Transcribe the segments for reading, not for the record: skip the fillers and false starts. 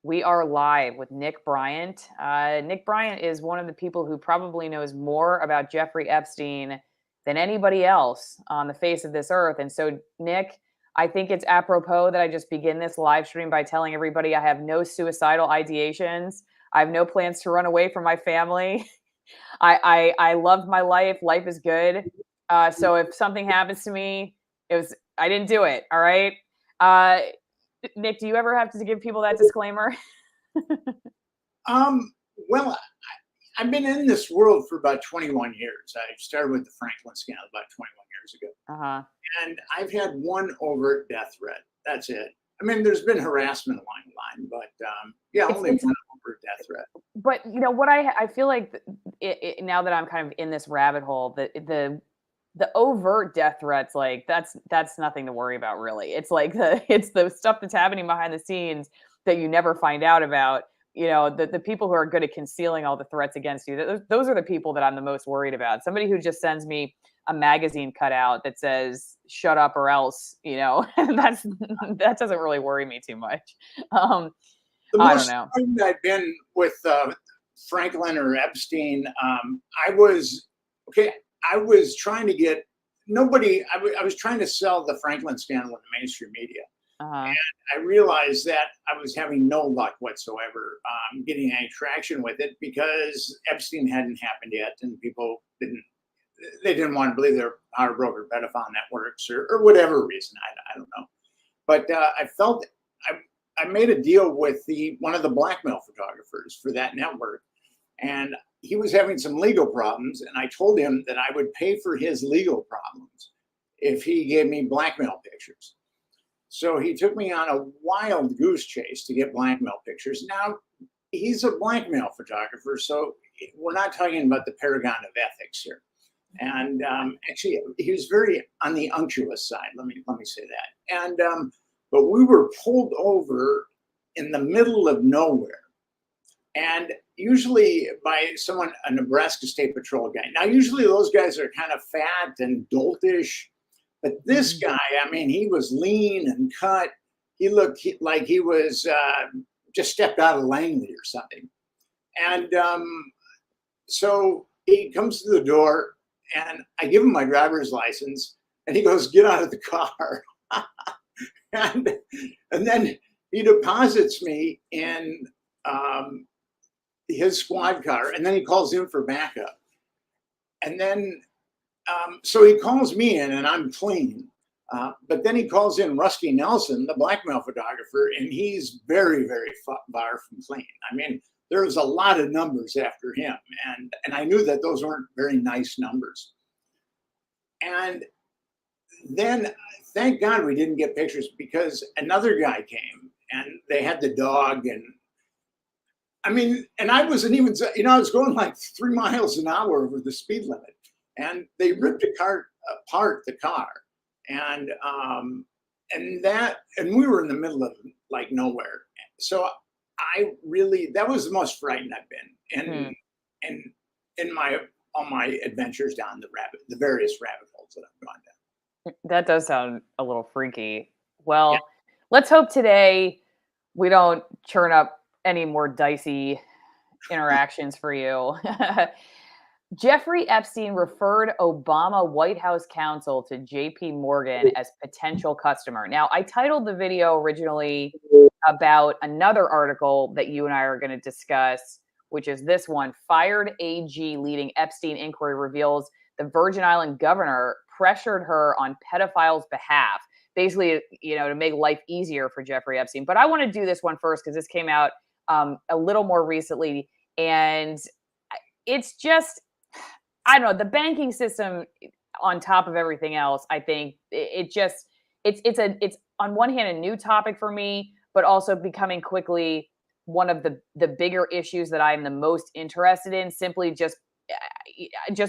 We are live with Nick Bryant. Nick Bryant is one of the people who probably knows more about Jeffrey Epstein than anybody else on the face of this earth. And so, Nick, I think it's apropos that I just begin this live stream by telling everybody I have no suicidal ideations. I have no plans to run away from my family. I loved my life. Life is good. So if something happens to me, I didn't do it. All right. Uh, Nick, do you ever have to give people that disclaimer? Um, well, I've been in this world for about 21 years. I started with the Franklin scandal about 21 years ago. Uh-huh. And I've had one overt death threat. That's it. I mean, there's been harassment along the line, but yeah, only one overt death threat. But you know what I feel like now that I'm kind of in this rabbit hole, the overt death threats, like that's nothing to worry about, really. It's like it's the stuff that's happening behind the scenes that you never find out about. You know, the people who are good at concealing all the threats against you, those are the people that I'm the most worried about. Somebody who just sends me a magazine cutout that says "shut up or else," you know, that doesn't really worry me too much. I don't know. The most I've been with Franklin or Epstein, I was trying to get I was trying to sell the Franklin scandal in the mainstream media. Uh-huh. And I realized that I was having no luck whatsoever getting any traction with it because Epstein hadn't happened yet, and people didn't want to believe there were power broker pedophile networks or whatever reason. I don't know. But I felt I made a deal with one of the blackmail photographers for that network, and he was having some legal problems, and I told him that I would pay for his legal problems if he gave me blackmail pictures. So he took me on a wild goose chase to get blackmail pictures. Now, he's a blackmail photographer, so we're not talking about the paragon of ethics here. And actually, he was very on the unctuous side. Let me say that. And but we were pulled over in the middle of nowhere, and usually by a Nebraska State Patrol guy. Now, usually those guys are kind of fat and doltish. But this guy, I mean, he was lean and cut. He looked like he was just stepped out of Langley or something. And so he comes to the door, and I give him my driver's license, and he goes, "Get out of the car." and then he deposits me in his squad car, and then he calls in for backup. And then so he calls me in, and I'm clean. But then he calls in Rusty Nelson, the blackmail photographer, and he's very, very far from clean. I mean, there's a lot of numbers after him, and I knew that those weren't very nice numbers. And then, thank God we didn't get pictures, because another guy came, and they had the dog, and I mean, and I wasn't even, you know, I was going like 3 miles an hour over the speed limit. And they ripped apart the car, and we were in the middle of like nowhere. So that was the most frightened I've been in all my adventures down the various rabbit holes that I've gone down. That does sound a little freaky. Well, yeah. Let's hope today we don't churn up any more dicey interactions for you. Jeffrey Epstein referred Obama White House counsel to JP Morgan as potential customer. Now, I titled the video originally about another article that you and I are going to discuss, which is this one: Fired AG leading Epstein inquiry reveals the Virgin Island governor pressured her on pedophiles' behalf, basically, you know, to make life easier for Jeffrey Epstein. But I want to do this one first because this came out a little more recently, and it's just, I don't know, the banking system on top of everything else. I think it's on one hand a new topic for me, but also becoming quickly one of the bigger issues that I'm the most interested in, simply just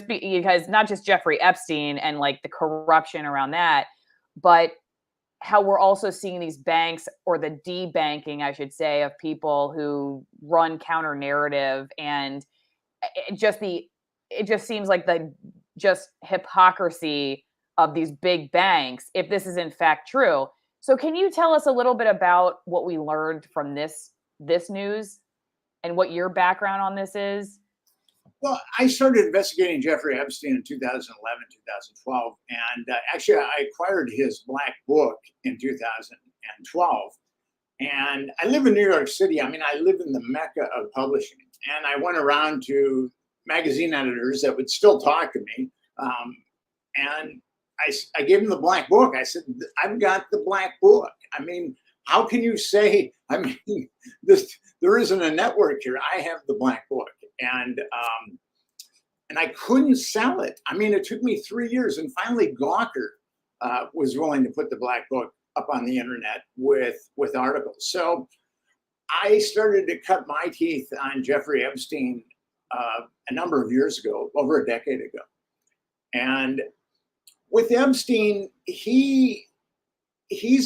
because not just Jeffrey Epstein and like the corruption around that, but how we're also seeing these banks, or the debanking, I should say, of people who run counter narrative, and it just seems like the just hypocrisy of these big banks, if this is in fact true. So can you tell us a little bit about what we learned from this this news and what your background on this is? Well, I started investigating Jeffrey Epstein in 2011, 2012, and actually I acquired his black book in 2012. And I live in New York City. I mean, I live in the mecca of publishing. And I went around to magazine editors that would still talk to me. And I gave them the black book. I said, I've got the black book. I mean, how can you say, I mean, there isn't a network here. I have the black book. And I couldn't sell it. I mean, it took me 3 years. And finally, Gawker was willing to put the black book up on the internet with articles. So I started to cut my teeth on Jeffrey Epstein a number of years ago, over a decade ago. And with Epstein, he's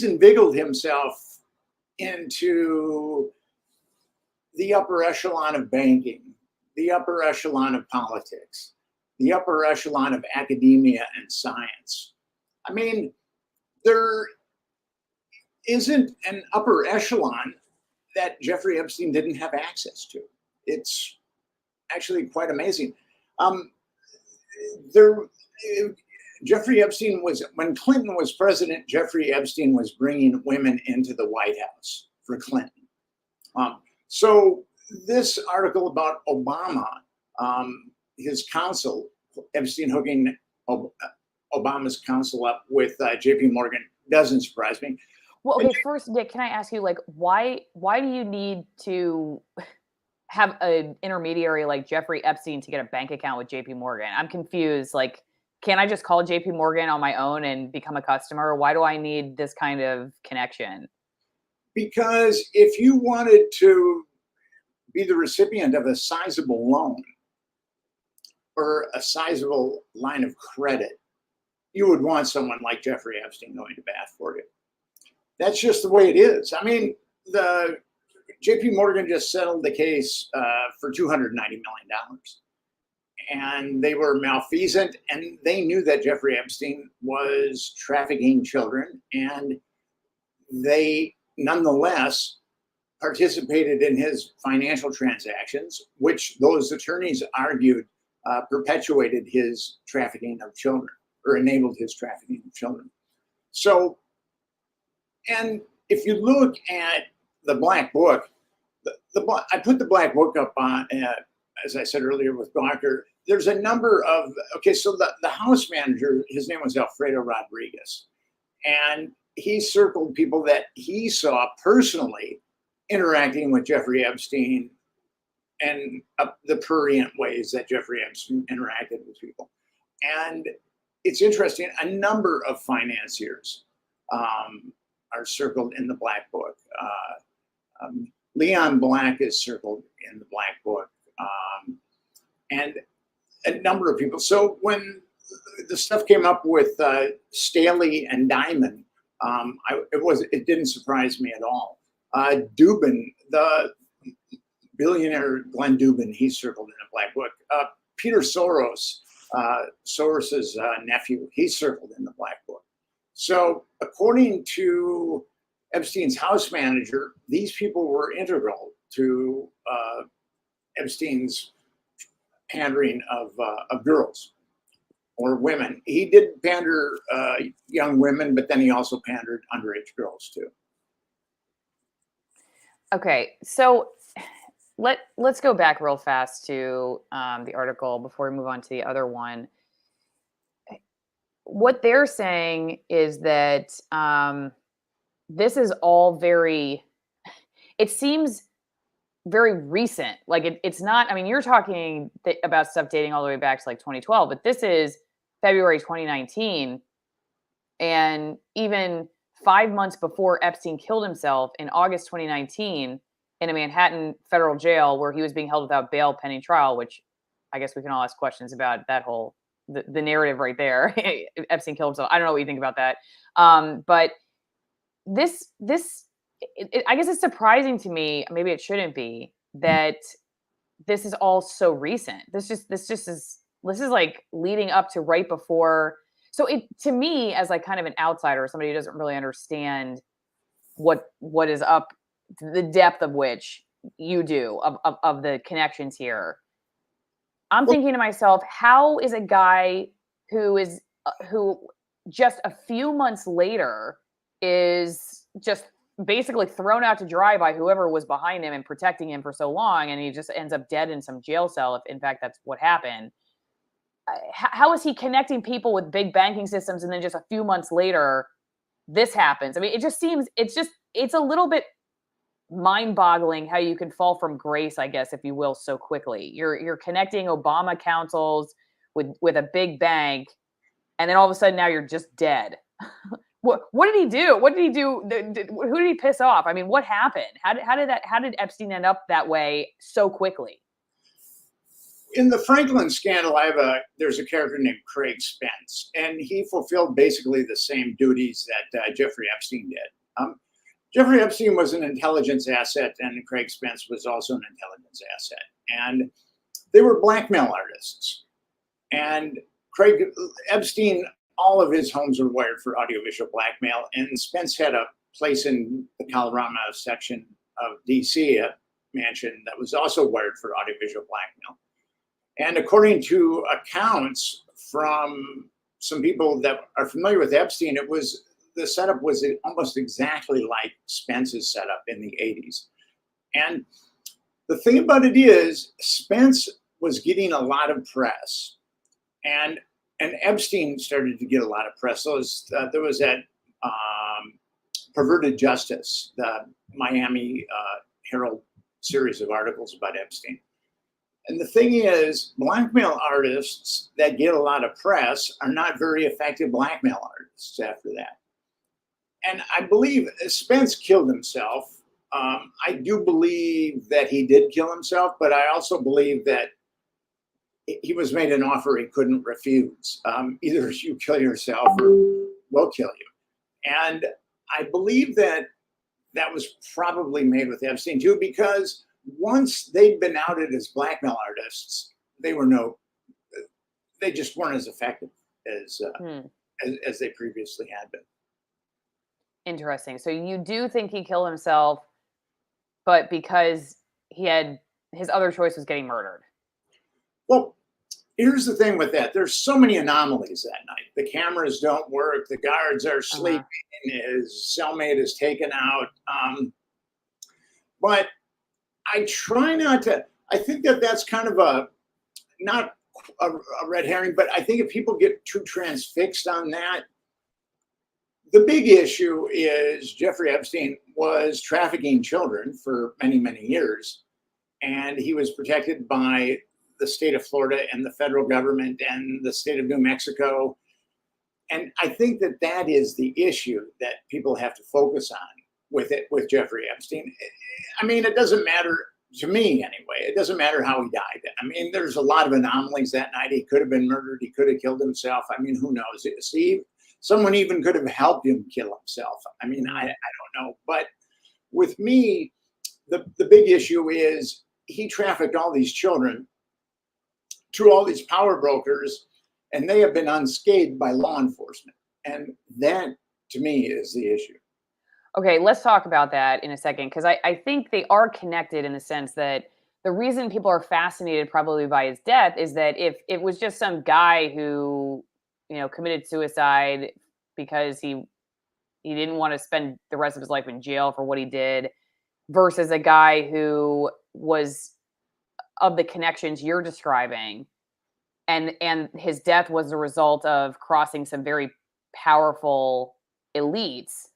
inveigled himself into the upper echelon of banking, the upper echelon of politics, the upper echelon of academia and science. I mean, there isn't an upper echelon that Jeffrey Epstein didn't have access to. It's actually quite amazing. Jeffrey Epstein when Clinton was president, Jeffrey Epstein was bringing women into the White House for Clinton. So this article about Obama, his counsel, Epstein hooking Obama's counsel up with JP Morgan, doesn't surprise me. Well, okay, first, Nick, can I ask you, like, why do you need to have an intermediary like Jeffrey Epstein to get a bank account with JP Morgan? I'm confused. Like, can't I just call JP Morgan on my own and become a customer? Why do I need this kind of connection? Because if you wanted to be the recipient of a sizable loan or a sizable line of credit, you would want someone like Jeffrey Epstein going to bat for you. That's just the way it is. I mean, the JP Morgan just settled the case for $290 million. And they were malfeasant, and they knew that Jeffrey Epstein was trafficking children, and they nonetheless participated in his financial transactions, which those attorneys argued perpetuated his trafficking of children or enabled his trafficking of children. So, and if you look at the black book, I put the black book up on, as I said earlier with Gawker. There's a number of, okay, so the house manager, his name was Alfredo Rodriguez, and he circled people that he saw personally interacting with Jeffrey Epstein and the prurient ways that Jeffrey Epstein interacted with people. And it's interesting, a number of financiers are circled in the black book. Leon Black is circled in the black book. And a number of people. So when the stuff came up with Staley and Diamond, it didn't surprise me at all. Dubin, the billionaire Glenn Dubin, he's circled in the black book. Peter Soros, Soros's nephew, he's circled in the black book. So according to Epstein's house manager, these people were integral to Epstein's pandering of girls or women. He did pander young women, but then he also pandered underage girls too. Okay, so let's go back real fast to the article before we move on to the other one. What they're saying is that this is all it seems very recent. Like it's not, I mean, you're talking about stuff dating all the way back to like 2012, but this is February 2019. And even 5 months before Epstein killed himself in August 2019 in a Manhattan federal jail where he was being held without bail pending trial, which I guess we can all ask questions about that whole, the narrative right there. Epstein killed himself. I don't know what you think about that. But I guess it's surprising to me, maybe it shouldn't be, that this is all so recent. This is like leading up to right before. So to me, as like kind of an outsider, somebody who doesn't really understand what is up the depth of which you do of the connections here, I'm thinking to myself, how is a guy who is who just a few months later is just basically thrown out to dry by whoever was behind him and protecting him for so long, and he just ends up dead in some jail cell if in fact that's what happened? How is he connecting people with big banking systems, and then just a few months later this happens? I mean, it just seems it's a little bit mind-boggling how you can fall from grace, I guess, if you will, so quickly. You're connecting Obama councils with a big bank, and then all of a sudden now you're just dead. What did he do? What did he do? Who did he piss off? I mean, what happened? How did Epstein end up that way so quickly? In the Franklin scandal, there's a character named Craig Spence, and he fulfilled basically the same duties that Jeffrey Epstein did. Jeffrey Epstein was an intelligence asset, and Craig Spence was also an intelligence asset. And they were blackmail artists. And Craig Epstein, all of his homes were wired for audiovisual blackmail. And Spence had a place in the Colorado section of DC, a mansion that was also wired for audiovisual blackmail. And according to accounts from some people that are familiar with Epstein, the setup was almost exactly like Spence's setup in the 80s. And the thing about it is, Spence was getting a lot of press, and Epstein started to get a lot of press. There was that Perverted Justice, the Miami Herald series of articles about Epstein. And the thing is, blackmail artists that get a lot of press are not very effective blackmail artists after that. And I believe Spence killed himself. I do believe that he did kill himself, but I also believe that he was made an offer he couldn't refuse. Either you kill yourself or we'll kill you. And I believe that was probably made with Epstein too, because once they'd been outed as blackmail artists, they just weren't as effective as they previously had been. Interesting. So you do think he killed himself, but because his other choice was getting murdered? Well, here's the thing with that. There's so many anomalies that night. The cameras don't work. The guards are sleeping. His cellmate is taken out. But I try not to. I think that's kind of not a red herring, but I think if people get too transfixed on that, the big issue is Jeffrey Epstein was trafficking children for many, many years, and he was protected by the state of Florida and the federal government and the state of New Mexico. And I think that is the issue that people have to focus on with Jeffrey Epstein. I mean, it doesn't matter to me anyway. It doesn't matter how he died. I mean, there's a lot of anomalies that night. He could have been murdered. He could have killed himself. I mean, who knows? See, someone even could have helped him kill himself. I mean, I don't know. But with me, the big issue is he trafficked all these children through all these power brokers, and they have been unscathed by law enforcement. And that, to me, is the issue. Okay, let's talk about that in a second, because I think they are connected in the sense that the reason people are fascinated probably by his death is that if it was just some guy who, committed suicide because he didn't want to spend the rest of his life in jail for what he did, versus a guy who was of the connections you're describing, and his death was a result of crossing some very powerful elites,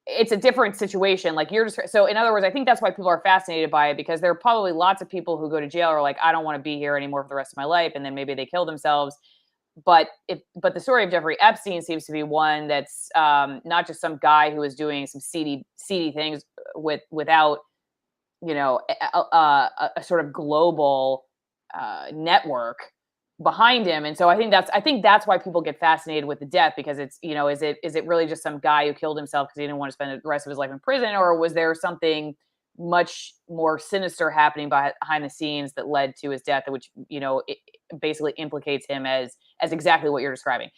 it's a different situation. Like so in other words, I think that's why people are fascinated by it, because there are probably lots of people who go to jail are like, I don't want to be here anymore for the rest of my life, and then maybe they kill themselves. But the story of Jeffrey Epstein seems to be one that's not just some guy who was doing some seedy things without a sort of global network behind him. And so I think that's why people get fascinated with the death, because it's, is it really just some guy who killed himself because he didn't want to spend the rest of his life in prison, or was there something much more sinister happening behind the scenes that led to his death, which it basically implicates him as exactly what you're describing.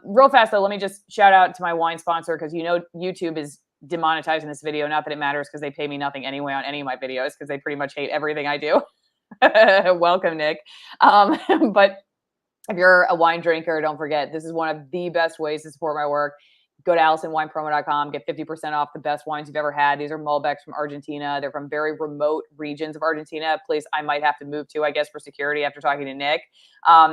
Real fast though, let me just shout out to my wine sponsor, because YouTube is demonetizing this video. Not that it matters because they pay me nothing anyway on any of my videos because they pretty much hate everything I do. Welcome, Nick. But if you're a wine drinker, don't forget, this is one of the best ways to support my work. Go to AllisonWinePromo.com, get 50% off the best wines you've ever had. These are Malbecs from Argentina. They're from very remote regions of Argentina, a place I might have to move to, I guess, for security after talking to Nick.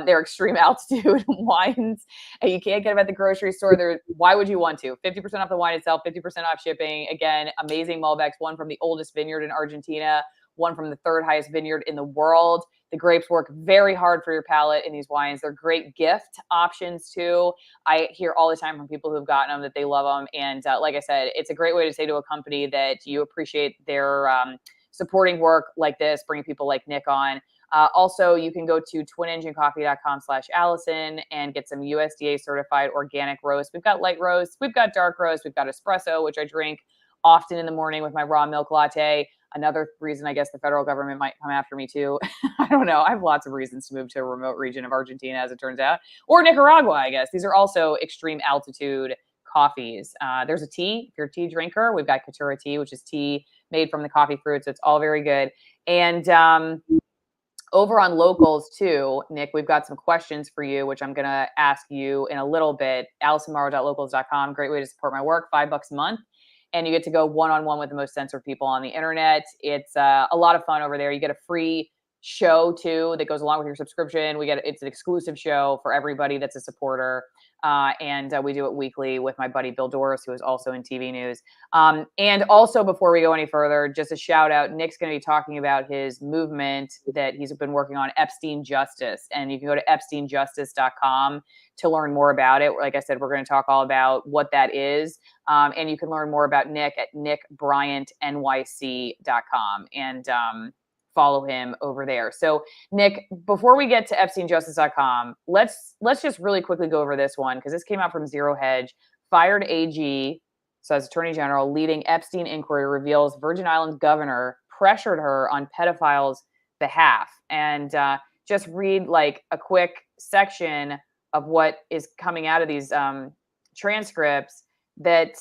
They're extreme altitude wines, and you can't get them at the grocery store. Why would you want to? 50% off the wine itself, 50% off shipping. Again, amazing Malbecs, one from the oldest vineyard in Argentina, one from the third highest vineyard in the world. The grapes work very hard for your palate in these wines. They're great gift options too. I hear all the time from people who've gotten them that they love them. And like I said, it's a great way to say to a company that you appreciate their supporting work like this, bringing people like Nick on. Also, you can go to twinenginecoffee.com/Allison and get some USDA certified organic roast. We've got light roast, we've got dark roast, we've got espresso, which I drink often in the morning with my raw milk latte. Another reason I guess the federal government might come after me too. I don't know. I have lots of reasons to move to a remote region of Argentina, as it turns out, or Nicaragua, I guess. These are also extreme altitude coffees. There's a tea. If you're a tea drinker, we've got Caturra tea, which is tea made from the coffee fruits. It's all very good. And over on locals too, Nick, we've got some questions for you, which I'm going to ask you in a little bit. AllisonMorrow.locals.com. Great way to support my work. $5 a month. And you get to go one-on-one with the most censored people on the internet. It's a lot of fun over there. You get a free show too that goes along with your subscription. It's an exclusive show for everybody that's a supporter. And we do it weekly with my buddy Bill Doris, who is also in TV news. And also, before we go any further, just a shout out, Nick's going to be talking about his movement that he's been working on, Epstein Justice. And you can go to EpsteinJustice.com to learn more about it. Like I said, we're going to talk all about what that is. And you can learn more about Nick at nickbryantnyc.com and follow him over there. So Nick, before we get to EpsteinJustice.com, let's just really quickly go over this one because this came out from Zero Hedge. Fired AG, so as Attorney General, leading Epstein inquiry reveals Virgin Islands governor pressured her on pedophiles' behalf. And just read like a quick section of what is coming out of these transcripts that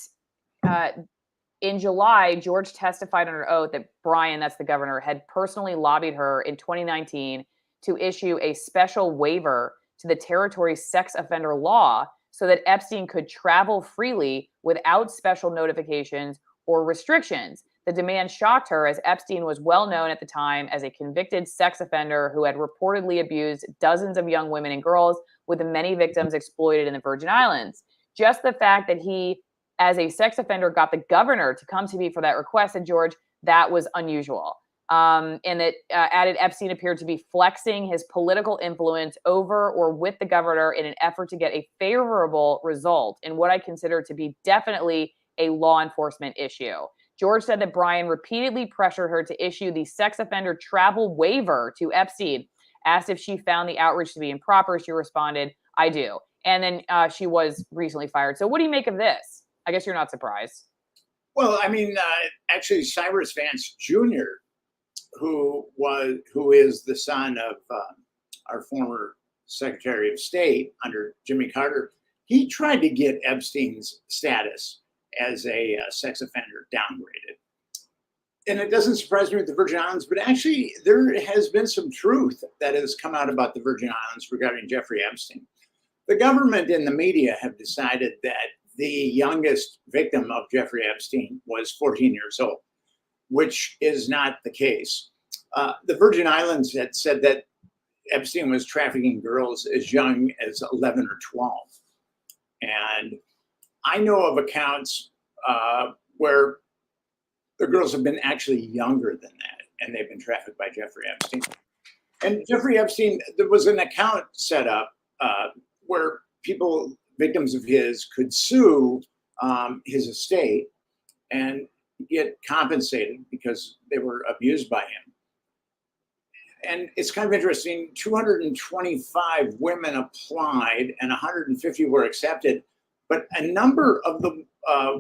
in July, George testified under oath that Bryant, that's the governor, had personally lobbied her in 2019 to issue a special waiver to the territory's sex offender law so that Epstein could travel freely without special notifications or restrictions. The demand shocked her as Epstein was well known at the time as a convicted sex offender who had reportedly abused dozens of young women and girls, with many victims exploited in the Virgin Islands. Just the fact that he, as a sex offender, got the governor to come to me for that request, and George, that was unusual. And it added Epstein appeared to be flexing his political influence over or with the governor in an effort to get a favorable result in what I consider to be definitely a law enforcement issue. George said that Bryan repeatedly pressured her to issue the sex offender travel waiver to Epstein. Asked if she found the outreach to be improper, she responded, "I do." And then she was recently fired. So what do you make of this? I guess you're not surprised. Well, I mean, actually, Cyrus Vance Jr., who is the son of our former Secretary of State under Jimmy Carter, he tried to get Epstein's status as a sex offender downgraded. And it doesn't surprise me with the Virgin Islands, but actually there has been some truth that has come out about the Virgin Islands regarding Jeffrey Epstein. The government and the media have decided that the youngest victim of Jeffrey Epstein was 14 years old, which is not the case. The Virgin Islands had said that Epstein was trafficking girls as young as 11 or 12. And I know of accounts where the girls have been actually younger than that, and they've been trafficked by Jeffrey Epstein. And Jeffrey Epstein, there was an account set up where people, victims of his, could sue his estate and get compensated because they were abused by him. And it's kind of interesting, 225 women applied and 150 were accepted, but a number of the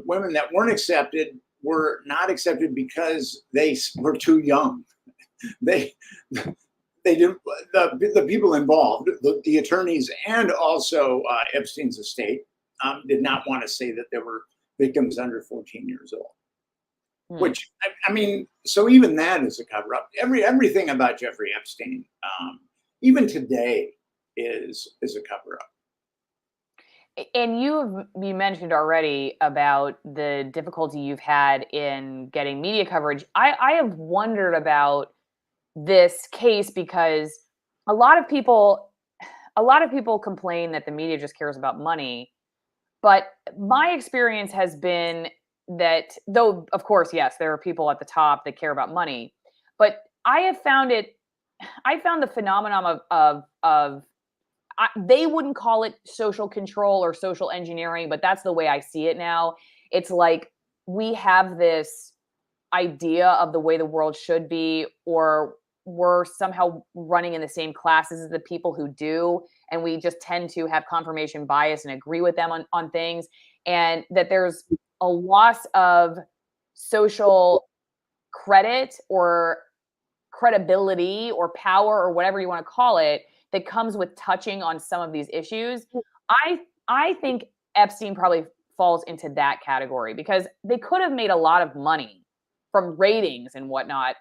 women that weren't accepted were not accepted because they were too young. They didn't, the people involved, the attorneys and also Epstein's estate did not want to say that there were victims under 14 years old. Hmm. Which, I mean, so even that is a cover up. Everything about Jeffrey Epstein, even today, is a cover up. And you mentioned already about the difficulty you've had in getting media coverage. I have wondered about this case because a lot of people complain that the media just cares about money. But my experience has been that, though, of course, yes, there are people at the top that care about money, but I found the phenomenon of they wouldn't call it social control or social engineering, but that's the way I see it now. It's like we have this idea of the way the world should be, or we're somehow running in the same classes as the people who do, and we just tend to have confirmation bias and agree with them on things, and that there's a loss of social credit or credibility or power or whatever you want to call it that comes with touching on some of these issues. I think Epstein probably falls into that category because they could have made a lot of money from ratings and whatnot.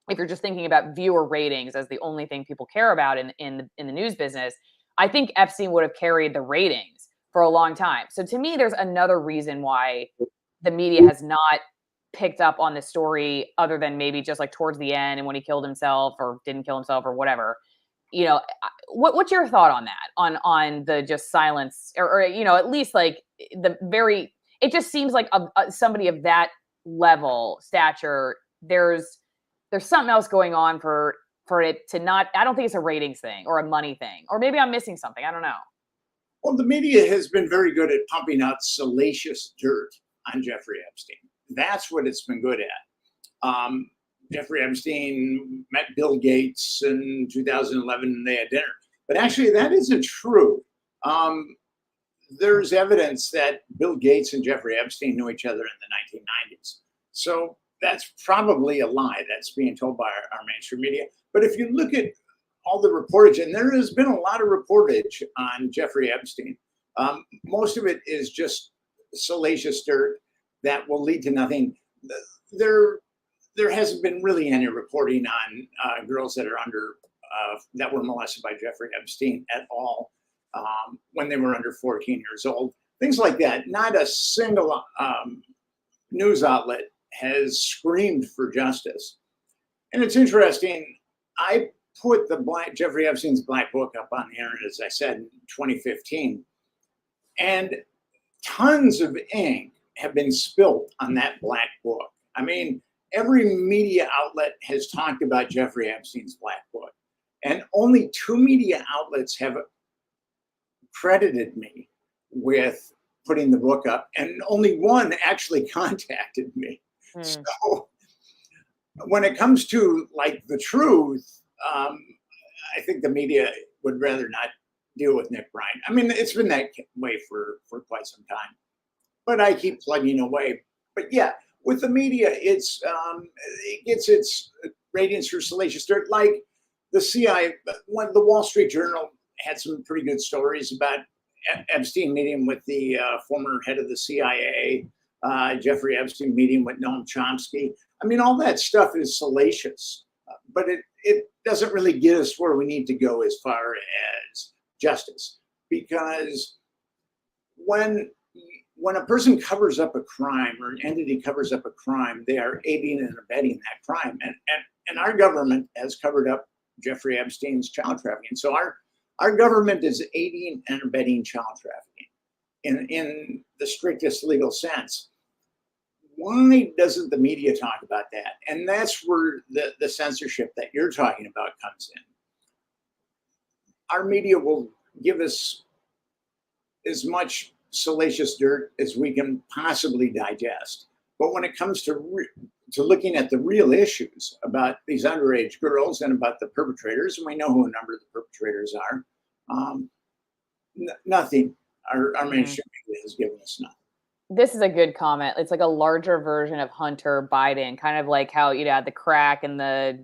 If you're just thinking about viewer ratings as the only thing people care about in the news business, I think Epstein would have carried the ratings for a long time. So to me, there's another reason why the media has not picked up on this story other than maybe just like towards the end and when he killed himself or didn't kill himself or whatever. What's your thought on that? On the just silence or at least like the very, it just seems like somebody of that level stature, there's something else going on for it to not, I don't think it's a ratings thing or a money thing, or maybe I'm missing something. I don't know. Well, the media has been very good at pumping out salacious dirt on Jeffrey Epstein. That's what it's been good at. Jeffrey Epstein met Bill Gates in 2011 and they had dinner. But actually, that isn't true. There's evidence that Bill Gates and Jeffrey Epstein knew each other in the 1990s. So that's probably a lie that's being told by our mainstream media. But if you look at all the reportage, and there has been a lot of reportage on Jeffrey Epstein, most of it is just salacious dirt that will lead to nothing. There hasn't been really any reporting on girls that are under that were molested by Jeffrey Epstein at all when they were under 14 years old. Things like that. Not a single news outlet has screamed for justice. And it's interesting. I put Jeffrey Epstein's Black Book up on the internet, as I said, in 2015, and tons of ink have been spilt on that Black Book. I mean, every media outlet has talked about Jeffrey Epstein's Black Book, and only 2 media outlets have credited me with putting the book up, and only one actually contacted me. So when it comes to like the truth, I think the media would rather not deal with Nick Bryant. I mean, it's been that way for quite some time, but I keep plugging away. But yeah, with the media, it gets its ratings for salacious dirt. Like the CIA, when the Wall Street Journal had some pretty good stories about Epstein meeting with the former head of the CIA, Jeffrey Epstein meeting with Noam Chomsky. I mean, all that stuff is salacious, but it doesn't really get us where we need to go as far as justice. Because when a person covers up a crime or an entity covers up a crime, they are aiding and abetting that crime. And our government has covered up Jeffrey Epstein's child trafficking. So our government is aiding and abetting child trafficking in the strictest legal sense. Why doesn't the media talk about that? And that's where the censorship that you're talking about comes in. Our media will give us as much salacious dirt as we can possibly digest. But when it comes to looking at the real issues about these underage girls and about the perpetrators, and we know who a number of the perpetrators are, nothing. Our mainstream media has given us nothing. This is a good comment. It's like a larger version of Hunter Biden, kind of like how the crack and the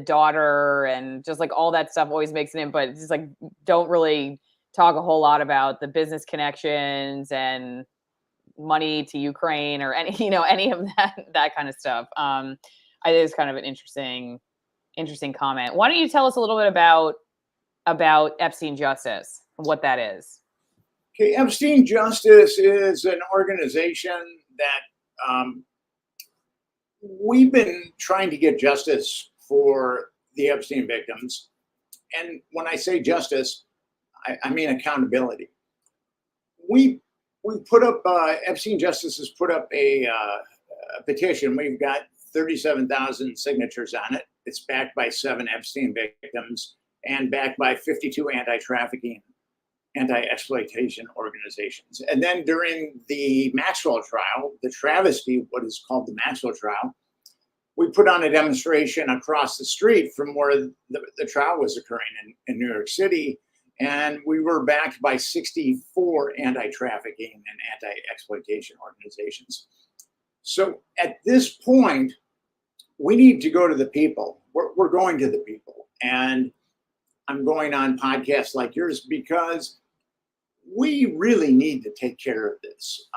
daughter and just like all that stuff always makes it in, but it's just like don't really talk a whole lot about the business connections and money to Ukraine or any, any of that kind of stuff. I think it's kind of an interesting comment. Why don't you tell us a little bit about Epstein Justice, what that is? Okay, Epstein Justice is an organization that we've been trying to get justice for the Epstein victims. And when I say justice, I mean accountability. We put up, Epstein Justice has put up a petition. We've got 37,000 signatures on it. It's backed by 7 Epstein victims and backed by 52 anti-trafficking, anti-exploitation organizations. And then during the Maxwell trial, the travesty, what is called the Maxwell trial, we put on a demonstration across the street from where the trial was occurring in New York City. And we were backed by 64 anti-trafficking and anti-exploitation organizations. So at this point, we need to go to the people. We're going to the people. And I'm going on podcasts like yours because we really need to take care of this.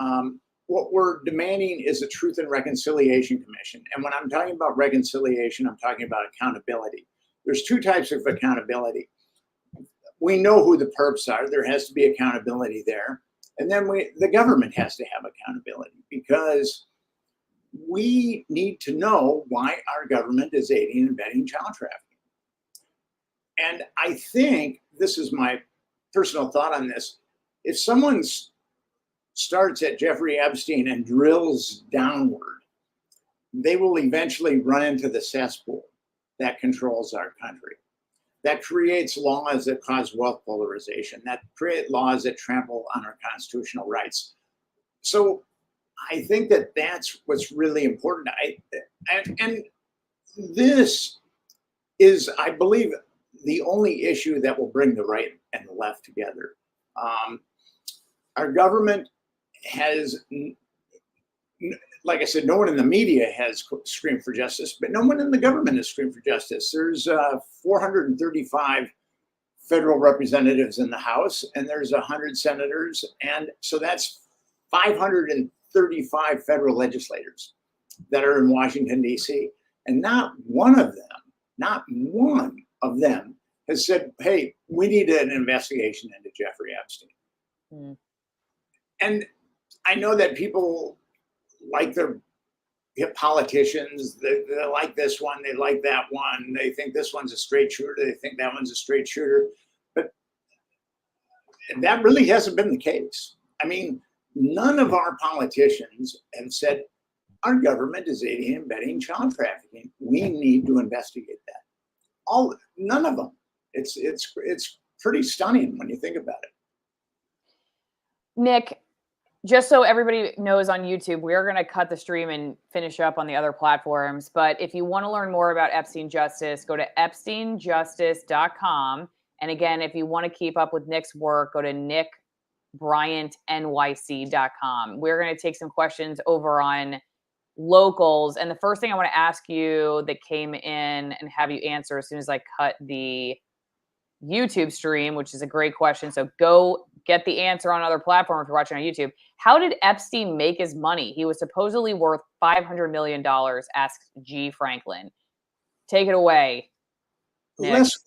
What we're demanding is a Truth and Reconciliation Commission. And when I'm talking about reconciliation, I'm talking about accountability. There's 2 types of accountability. We know who the perps are. There has to be accountability there. And then the government has to have accountability because we need to know why our government is aiding and abetting child trafficking. And I think, this is my personal thought on this, if someone starts at Jeffrey Epstein and drills downward, they will eventually run into the cesspool that controls our country. That creates laws that cause wealth polarization, that create laws that trample on our constitutional rights. So I think that that's what's really important. And this is, I believe, the only issue that will bring the right and the left together. Our government has, like I said, no one in the media has screamed for justice, but no one in the government has screamed for justice. There's 435 federal representatives in the House, and there's 100 senators. And so that's 535 federal legislators that are in Washington, D.C. And not one of them has said, hey, we need an investigation into Jeffrey Epstein. Mm. And I know that people like their politicians, they like this one, they like that one, they think this one's a straight shooter, they think that one's a straight shooter. But that really hasn't been the case. I mean, none of our politicians have said our government is aiding and abetting child trafficking. We need to investigate that. None of them. It's pretty stunning when you think about it. Nick, just so everybody knows on YouTube, we are going to cut the stream and finish up on the other platforms. But if you want to learn more about Epstein Justice, go to epsteinjustice.com. And again, if you want to keep up with Nick's work, go to nickbryantnyc.com. We're going to take some questions over on locals. And the first thing I want to ask you that came in and have you answer as soon as I cut the YouTube stream, which is a great question. So go get the answer on other platforms if you're watching on YouTube. How did Epstein make his money? He was supposedly worth $500 million, asked G. Franklin. Take it away, Nick.